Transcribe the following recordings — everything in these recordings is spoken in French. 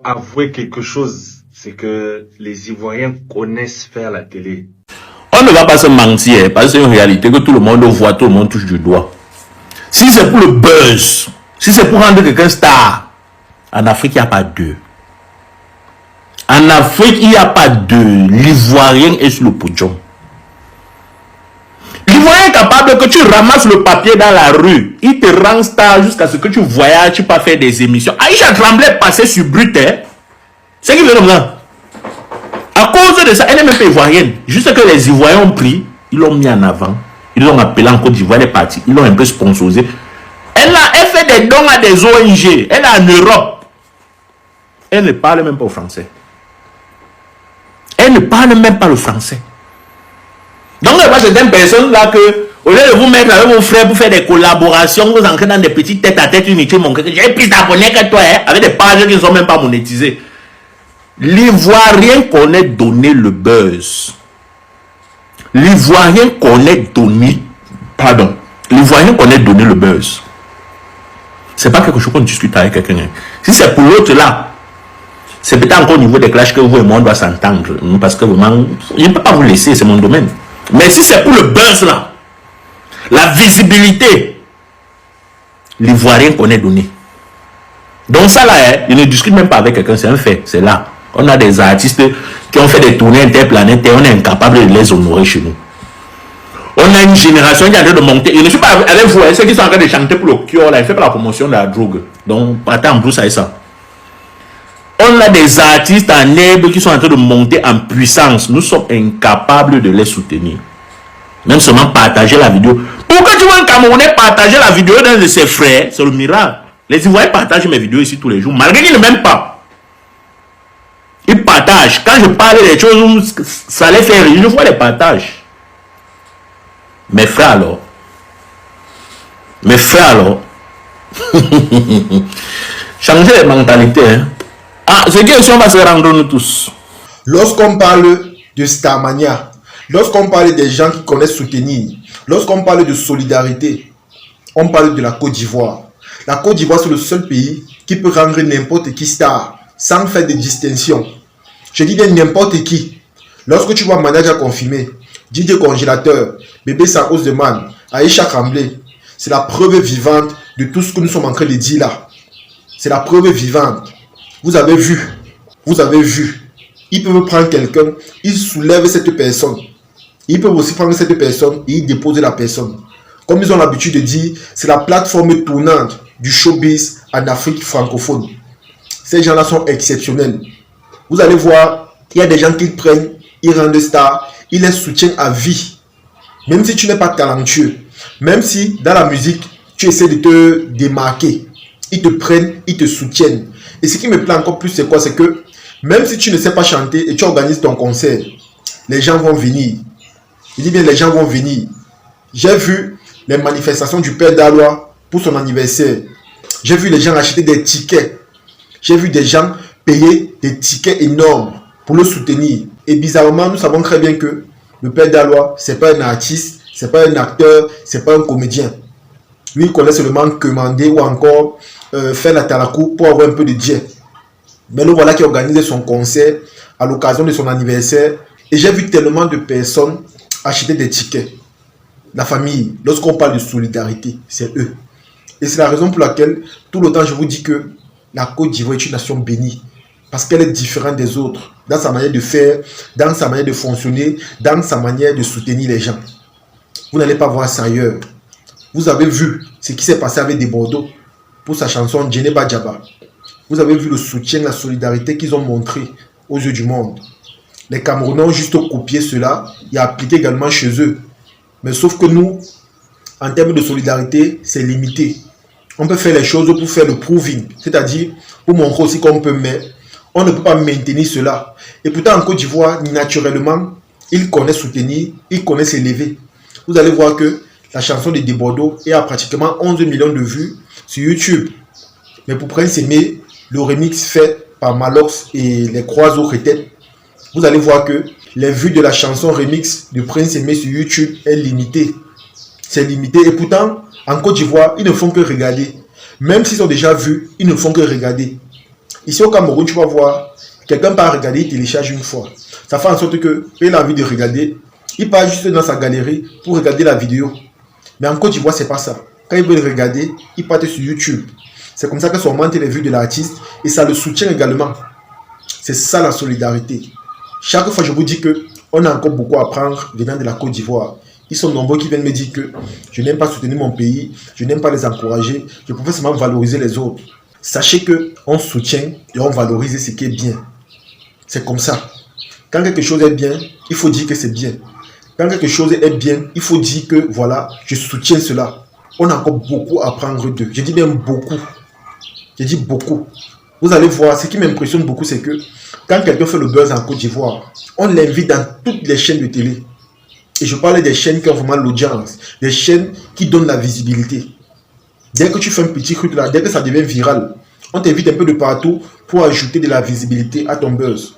avouer quelque chose, c'est que les Ivoiriens connaissent faire la télé. On ne va pas se mentir, parce que c'est une réalité que tout le monde voit, tout le monde touche du doigt. Si c'est pour le buzz, si c'est pour rendre quelqu'un star, en Afrique, il n'y a pas deux. En Afrique, il n'y a pas deux. L'Ivoirien est sur le podium. L'Ivoirien est capable que tu ramasses le papier dans la rue. Il te rend star jusqu'à ce que tu voyages, tu peux faire des émissions. Aïcha Tremblay passait sur Brut. C'est qui veut comme ça. À cause de ça, elle n'est même pas ivoirienne. Juste que les Ivoiriens ont pris, ils l'ont mis en avant. Ils l'ont appelé en Côte d'Ivoire, les partis. Ils l'ont un peu sponsorisé. Elle fait des dons à des ONG. Elle est en Europe. Elle ne parle même pas au français. Elle ne parle même pas le français. Donc, il y a certaines personnes là que, au lieu de vous mettre avec vos frères pour faire des collaborations, vous entrez dans des petites têtes à tête unité. J'ai plus d'abonnés que toi, hein, avec des pages qui ne sont même pas monétisées. L'Ivoirien connaît donner le buzz. L'Ivoirien connaît donner. Pardon. L'Ivoirien connaît donner le buzz. C'est pas quelque chose qu'on discute avec quelqu'un. Si c'est pour l'autre là, c'est peut-être encore au niveau des clashs que vous et moi on doit s'entendre. Parce que vraiment, je ne peux pas vous laisser, c'est mon domaine. Mais si c'est pour le buzz là, la visibilité, l'Ivoirien connaît donner. Donc ça là, hein, il ne discute même pas avec quelqu'un, c'est un fait, c'est là. On a des artistes qui ont fait des tournées interplanétaires, on est incapable de les honorer chez nous. On a une génération qui est en train de monter. Je ne suis pas avec vous, hein, ceux qui sont en train de chanter pour le cure, là, ils font pas la promotion de la drogue. Donc, attends, Bruce a ça. On a des artistes en herbe qui sont en train de monter en puissance. Nous sommes incapables de les soutenir. Même seulement partager la vidéo. Pourquoi tu vois un Camerounais partager la vidéo d'un de ses frères? C'est le miracle. Les Ivoiriens partagent mes vidéos ici tous les jours, malgré qu'ils ne m'aiment pas. Ils partagent. Quand je parle des choses, ça les fait rire. Je vois les partages. Mes frères alors. Mes frères alors. Changer les mentalités. Hein. Ah, c'est que si on va se rendre nous tous. Lorsqu'on parle de Starmania, lorsqu'on parle des gens qui connaissent soutenir, lorsqu'on parle de solidarité, on parle de la Côte d'Ivoire. La Côte d'Ivoire, c'est le seul pays qui peut rendre n'importe qui star sans faire de distinction. Je dis bien n'importe qui. Lorsque tu vois Manager confirmé, Didier Congélateur, Bébé Saros de Man, Aïcha Tremblay, c'est la preuve vivante de tout ce que nous sommes en train de dire là. C'est la preuve vivante. Vous avez vu. Ils peuvent prendre quelqu'un, ils soulèvent cette personne. Ils peuvent aussi prendre cette personne et ils déposent la personne. Comme ils ont l'habitude de dire, c'est la plateforme tournante du showbiz en Afrique francophone. Ces gens-là sont exceptionnels. Vous allez voir, il y a des gens qui prennent, ils rendent stars, ils les soutiennent à vie. Même si tu n'es pas talentueux, même si dans la musique, tu essaies de te démarquer, ils te prennent, ils te soutiennent. Et ce qui me plaît encore plus, c'est quoi? C'est que même si tu ne sais pas chanter et tu organises ton concert, les gens vont venir. Il dit bien, les gens vont venir. J'ai vu les manifestations du Père Dalois pour son anniversaire. J'ai vu les gens acheter des tickets. J'ai vu des gens payer des tickets énormes pour le soutenir. Et bizarrement, nous savons très bien que le Père Dalois, ce n'est pas un artiste, ce n'est pas un acteur, ce n'est pas un comédien. Lui, il connaît seulement commander ou encore faire la talakou pour avoir un peu de jet. Mais le voilà qui organise son concert à l'occasion de son anniversaire. Et j'ai vu tellement de personnes acheter des tickets. La famille, lorsqu'on parle de solidarité, c'est eux. Et c'est la raison pour laquelle, tout le temps, je vous dis que la Côte d'Ivoire est une nation bénie. Parce qu'elle est différente des autres. Dans sa manière de faire, dans sa manière de fonctionner, dans sa manière de soutenir les gens. Vous n'allez pas voir ça ailleurs. Vous avez vu ce qui s'est passé avec des Bordeaux pour sa chanson Djeneba Djaba. Vous avez vu le soutien, la solidarité qu'ils ont montré aux yeux du monde. Les Camerounais ont juste copié cela et appliqué également chez eux. Mais sauf que nous, en termes de solidarité, c'est limité. On peut faire les choses pour faire le proving, c'est-à-dire pour montrer aussi qu'on peut, mais on ne peut pas maintenir cela. Et pourtant, en Côte d'Ivoire, naturellement, ils connaissent soutenir, ils connaissent élever. Vous allez voir que la chanson de Bordeaux est à pratiquement 11 millions de vues sur YouTube. Mais pour Prince Aimé, le remix fait par Malox et les Croiseaux Retettes, vous allez voir que les vues de la chanson remix de Prince Aimé sur YouTube est limitée. C'est limité. Et pourtant, en Côte d'Ivoire, ils ne font que regarder. Même s'ils ont déjà vu, ils ne font que regarder. Ici au Cameroun, tu vas voir, quelqu'un part regarder, il télécharge une fois. Ça fait en sorte que, il a envie de regarder, il part juste dans sa galerie pour regarder la vidéo. Mais en Côte d'Ivoire, c'est pas ça. Quand il veut le regarder, il part sur YouTube. C'est comme ça que ça augmente les vues de l'artiste et ça le soutient également. C'est ça la solidarité. Chaque fois, je vous dis que on a encore beaucoup à apprendre venant de la Côte d'Ivoire. Ils sont nombreux qui viennent me dire que je n'aime pas soutenir mon pays, je n'aime pas les encourager, je préfère seulement valoriser les autres. Sachez qu'on soutient et on valorise ce qui est bien. C'est comme ça. Quand quelque chose est bien, il faut dire que c'est bien. Quand quelque chose est bien, il faut dire que voilà, je soutiens cela. On a encore beaucoup à apprendre d'eux. Je dis bien beaucoup. Je dis beaucoup. Vous allez voir, ce qui m'impressionne beaucoup, c'est que quand quelqu'un fait le buzz en Côte d'Ivoire, on l'invite dans toutes les chaînes de télé. Et je parle des chaînes qui ont vraiment l'audience, des chaînes qui donnent la visibilité. Dès que tu fais un petit truc là, dès que ça devient viral, on t'invite un peu de partout pour ajouter de la visibilité à ton buzz.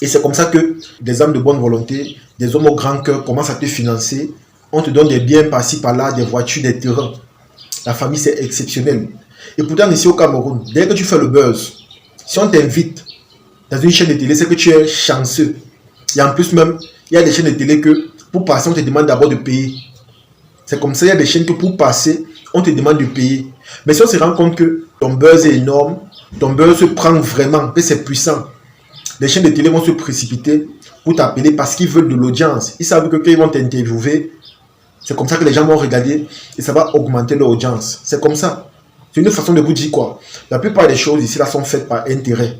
Et c'est comme ça que des hommes de bonne volonté, des hommes au grand cœur commencent à te financer. On te donne des biens par-ci, par-là, des voitures, des terrains. La famille, c'est exceptionnel. Et pourtant, ici au Cameroun, dès que tu fais le buzz, si on t'invite dans une chaîne de télé, c'est que tu es chanceux. Et en plus même, il y a des chaînes de télé que pour passer, on te demande d'abord de payer. C'est comme ça, il y a des chaînes que pour passer, on te demande de payer. Mais si on se rend compte que ton buzz est énorme, ton buzz se prend vraiment, que c'est puissant, les chaînes de télé vont se précipiter pour t'appeler parce qu'ils veulent de l'audience. Ils savent que quand ils vont t'interviewer, c'est comme ça que les gens vont regarder et ça va augmenter leur audience. C'est comme ça. C'est une façon de vous dire quoi. La plupart des choses ici là sont faites par intérêt.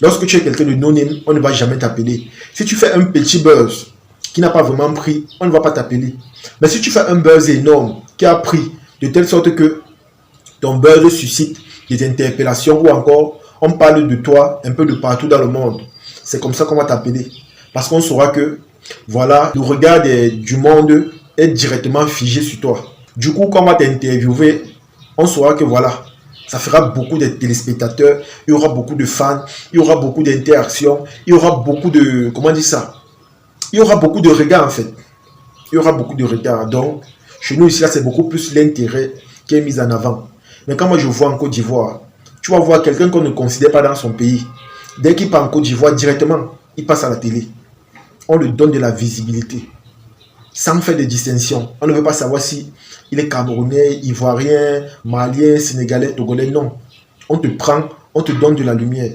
Lorsque tu es quelqu'un de non-name, on ne va jamais t'appeler. Si tu fais un petit buzz qui n'a pas vraiment pris, on ne va pas t'appeler. Mais si tu fais un buzz énorme qui a pris de telle sorte que ton buzz suscite des interpellations ou encore on parle de toi un peu de partout dans le monde, c'est comme ça qu'on va t'appeler. Parce qu'on saura que voilà, le regard du monde est directement figé sur toi. Du coup, quand on va t'interviewer, on saura que voilà, ça fera beaucoup de téléspectateurs, il y aura beaucoup de fans, il y aura beaucoup d'interactions, il y aura beaucoup de, comment dire ça, il y aura beaucoup de regards en fait. Il y aura beaucoup de regards. Donc, chez nous ici, là, c'est beaucoup plus l'intérêt qui est mis en avant. Mais quand moi je vois en Côte d'Ivoire, tu vas voir quelqu'un qu'on ne considère pas dans son pays. Dès qu'il part en Côte d'Ivoire, directement, il passe à la télé. On lui donne de la visibilité. Sans faire de distinction. On ne veut pas savoir si il est camerounais, ivoirien, malien, sénégalais, togolais. Non. On te prend, on te donne de la lumière.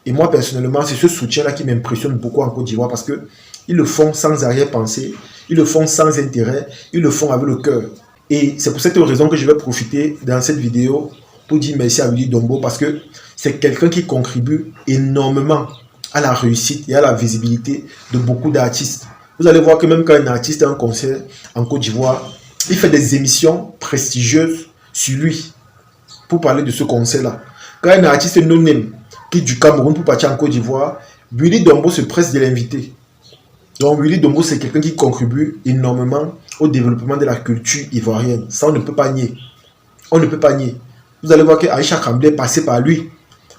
Et moi, personnellement, c'est ce soutien-là qui m'impressionne beaucoup en Côte d'Ivoire parce que ils le font sans arrière-pensée, ils le font sans intérêt, ils le font avec le cœur. Et c'est pour cette raison que je vais profiter dans cette vidéo pour dire merci à Willy Dombo parce que c'est quelqu'un qui contribue énormément à la réussite et à la visibilité de beaucoup d'artistes. Vous allez voir que même quand un artiste a un concert en Côte d'Ivoire, il fait des émissions prestigieuses sur lui pour parler de ce concert-là. Quand un artiste non-name quitte du Cameroun pour partir en Côte d'Ivoire, Willy Dombo se presse de l'inviter. Donc Willy Dombo, c'est quelqu'un qui contribue énormément au développement de la culture ivoirienne. Ça, on ne peut pas nier. On ne peut pas nier. Vous allez voir que Aïcha Kamblé est passé par lui.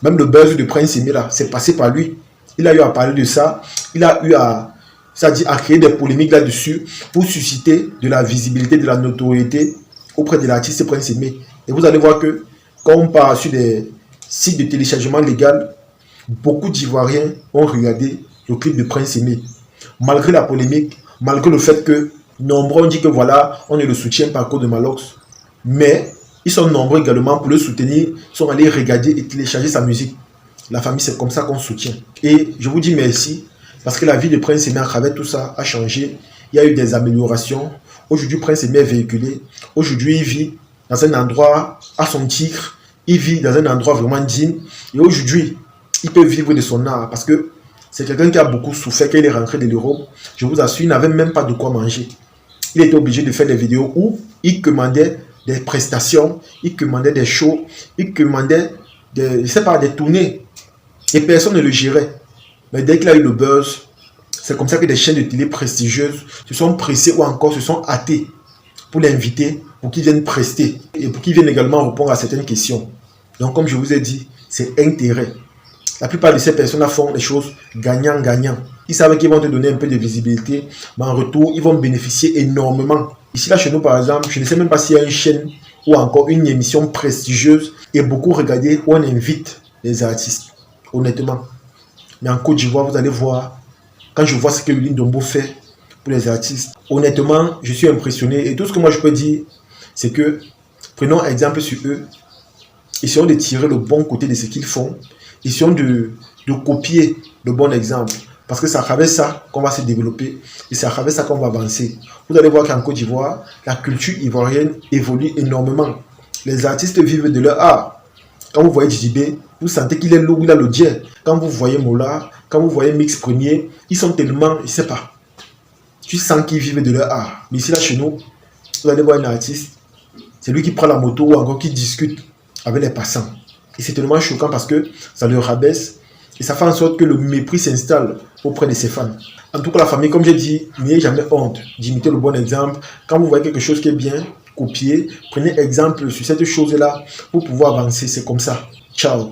Même le buzz de Prince Aimé là, c'est passé par lui. Il a eu à parler de ça. Il a eu à, c'est-à-dire à créer des polémiques là-dessus pour susciter de la visibilité, de la notoriété auprès de l'artiste Prince Aimé. Et vous allez voir que quand on part sur des sites de téléchargement légal, beaucoup d'Ivoiriens ont regardé le clip de Prince Aimé. Malgré la polémique, malgré le fait que nombreux ont dit que voilà, on ne le soutient pas à cause de Malox. Mais ils sont nombreux également pour le soutenir, ils sont allés regarder et télécharger sa musique. La famille, c'est comme ça qu'on soutient. Et je vous dis merci, parce que la vie de Prince Aimé à travers tout ça a changé. Il y a eu des améliorations. Aujourd'hui, Prince Aimé est véhiculé. Aujourd'hui, il vit dans un endroit à son titre. Il vit dans un endroit vraiment digne. Et aujourd'hui, il peut vivre de son art, parce que c'est quelqu'un qui a beaucoup souffert quand il est rentré de l'Europe. Je vous assure, il n'avait même pas de quoi manger. Il était obligé de faire des vidéos où il commandait des prestations, il commandait des shows, il commandait des, je sais pas, des tournées. Et personne ne le gérait. Mais dès qu'il a eu le buzz, c'est comme ça que des chaînes de télé prestigieuses se sont pressées ou encore se sont hâtées pour l'inviter, pour qu'il vienne prester et pour qu'il vienne également répondre à certaines questions. Donc comme je vous ai dit, c'est intérêt. La plupart de ces personnes font des choses gagnant-gagnant. Ils savent qu'ils vont te donner un peu de visibilité, mais en retour, ils vont bénéficier énormément. Ici, là, chez nous, par exemple, je ne sais même pas s'il y a une chaîne ou encore une émission prestigieuse et beaucoup regardée où on invite les artistes, honnêtement. Mais en Côte d'Ivoire, vous allez voir, quand je vois ce que Lulin Dombo fait pour les artistes, honnêtement, je suis impressionné. Et tout ce que moi je peux dire, c'est que, prenons exemple sur eux, essayons de tirer le bon côté de ce qu'ils font, essayons de copier le bon exemple. Parce que c'est à travers ça qu'on va se développer et c'est à travers ça qu'on va avancer. Vous allez voir qu'en Côte d'Ivoire, la culture ivoirienne évolue énormément. Les artistes vivent de leur art. Quand vous voyez Djibé, vous sentez qu'il est là où il a le dien. Quand vous voyez Mola, quand vous voyez Mix Premier, ils sont tellement, je sais pas, tu sens qu'ils vivent de leur art. Mais ici, là, chez nous, vous allez voir un artiste, c'est lui qui prend la moto ou encore qui discute avec les passants. Et c'est tellement choquant parce que ça le rabaisse et ça fait en sorte que le mépris s'installe auprès de ses fans. En tout cas, la famille, comme j'ai dit, n'ayez jamais honte d'imiter le bon exemple. Quand vous voyez quelque chose qui est bien, copiez, prenez exemple sur cette chose-là pour pouvoir avancer. C'est comme ça. Ciao.